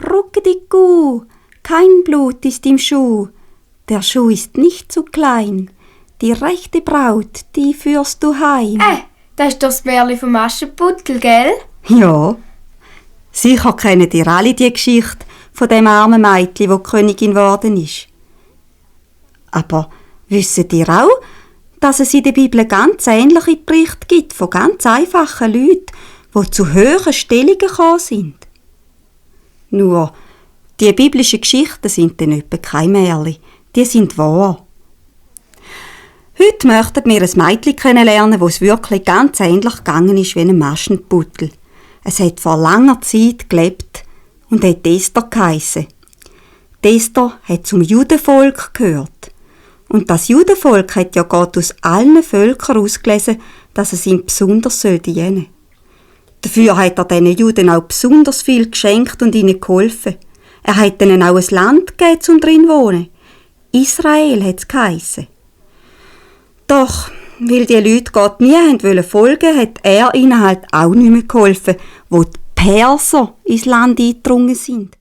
Ruckediku, kein Blut ist im Schuh. Der Schuh ist nicht zu klein. Die rechte Braut, die führst du heim. Das ist doch das Märchen vom Aschenputtel, gell? Ja. Sicher kennt ihr alle die Geschichte von dem armen Mädchen, wo Königin geworden ist. Aber wisst ihr auch, dass es in der Bibel ganz ähnliche Berichte gibt von ganz einfachen Leuten, die zu höheren Stellungen gekommen sind? Nur, die biblischen Geschichten sind dann etwa kein Märchen, die sind wahr. Heute möchten wir ein Mädchen kennenlernen, wo es wirklich ganz ähnlich gegangen ist wie ein Aschenputtel. Es hat vor langer Zeit gelebt und hat Esther geheissen. Esther hat zum Judenvolk gehört. Und das Judenvolk hat ja Gott aus allen Völkern ausgelesen, dass es ihm besonders dienen soll. Dafür hat er diesen Juden auch besonders viel geschenkt und ihnen geholfen. Er hat ihnen auch ein Land gegeben, um drin zu wohnen. Israel hat es geheissen. Doch, weil die Leute Gott nie folgen wollten, hat er ihnen halt auch nicht mehr geholfen, wo die Perser ins Land eingedrungen sind.